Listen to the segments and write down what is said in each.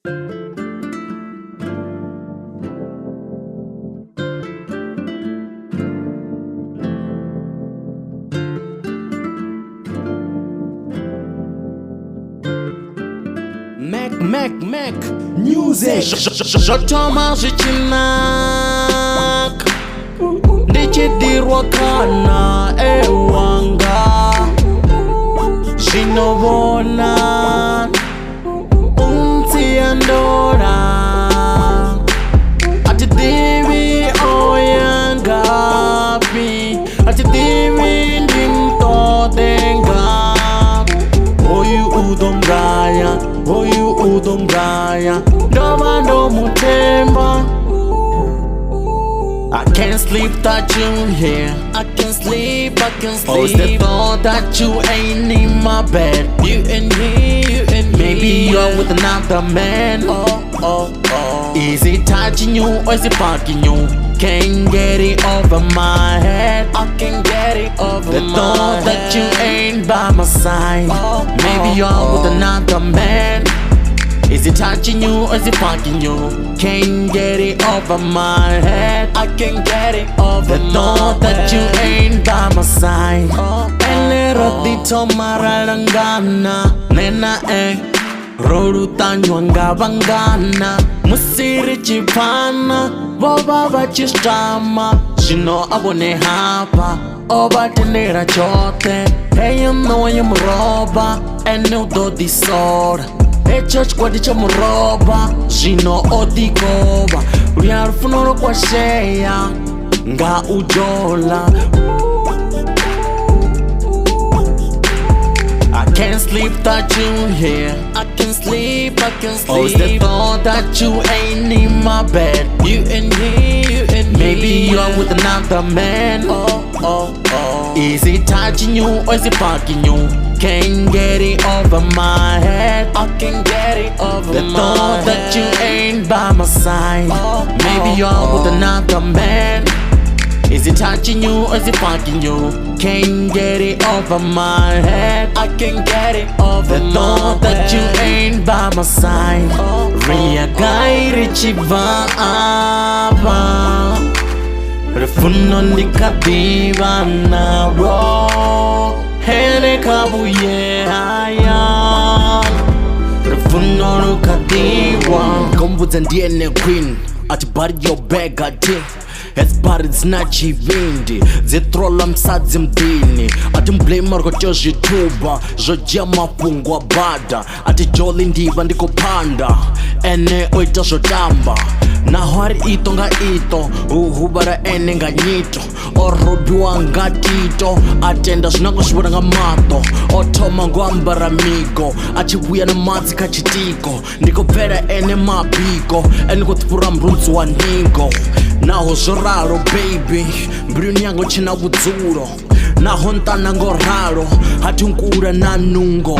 Mac Music. Jotoma jichinak ndichidirwa kana ewanga jinovona untiandora atidivi oyangapi atidivi ndimtodenga oyu udomgaya oyu udomgaya ndovando mutemba. I can't sleep without you here. I can't sleep, I can't sleep. Oh, it's the thought that you ain't in my bed. You and me, you and me. Maybe you're with another man. Oh. Is it touching you or is it fucking you? Can't get it over my head. I can't get it over my head. The thought that you ain't by my side. Maybe you're with another man. Is it touching you or is it fucking you? Can't get it over my head. I can't get it over the thought that you ain't by my side. Enerodito maralangana nena roru tanyo ngabangana musiri chipana boba bachistama shino abone hapa oba tenera chote hey you know I'm roba and no do disorder. Church kwa dicha muroba Jino odikoba Riarufunoro kwa sheya Nga ujola I can't sleep without you here. I can't sleep, I can't sleep. Oh, it's the thought that you ain't in my bed. You and me, you and me. Maybe you're with another man. Oh. Is it touching you or is it fucking you? Can't get it over my head. I can't get it over the my thought head. That you ain't by my side. Maybe you're with another man. Is it touching you or is it fucking you? Can't get it over my head. I can't get it over the thought that you ain't by my side. Ria gai richiva ava Refuno nikadiva na ro Hele kabuye haya Refuno nukadiva Kombuza ndiye ne queen Ati bari yo bag ati Esbari zinachivindi Zitrola msadzi mdini Ati mblame rikocho zhituba Zhojia mafungwa bada Ati joli ndiva ndiko panda Ene oita zhotamba Nahwari ito nga ito Uhubara ene nga nyito Orobiwa nga tito Atenda zinango shibura nga mato Otoma ngwambara migo Achibuya na madzi kachitiko Ndiko pera ene mabiko Ene kutipura mrunzi wa ningo Naho zoraro baby Mbriuni yango china wudzuro Naho ntana ngoraro Hati unkura na nungo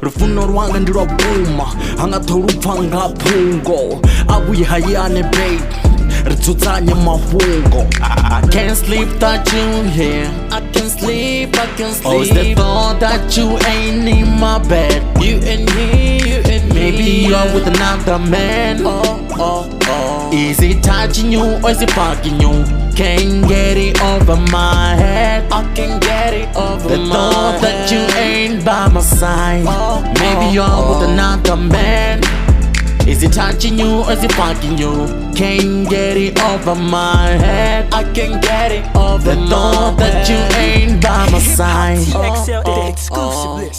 Rufuno rwanga ndirwabuma Hangatorupfa ngapungo Abuye hayane baby Ritsutsanye mafungo I can't sleep without you here. I can't sleep, I can't sleep. Oh, it's the thought that you ain't in my bed. You and me, you and me. Maybe you're with another man. Oh. Is it touching you or is it fucking you? Can't get it over my head. I can't get it over the my thought head. That you ain't by my side. Maybe you're with another man. Is it touching you or is it fucking you? Can't get it over my head. I can't get it over the thought that you ain't by my side. XL exclusively.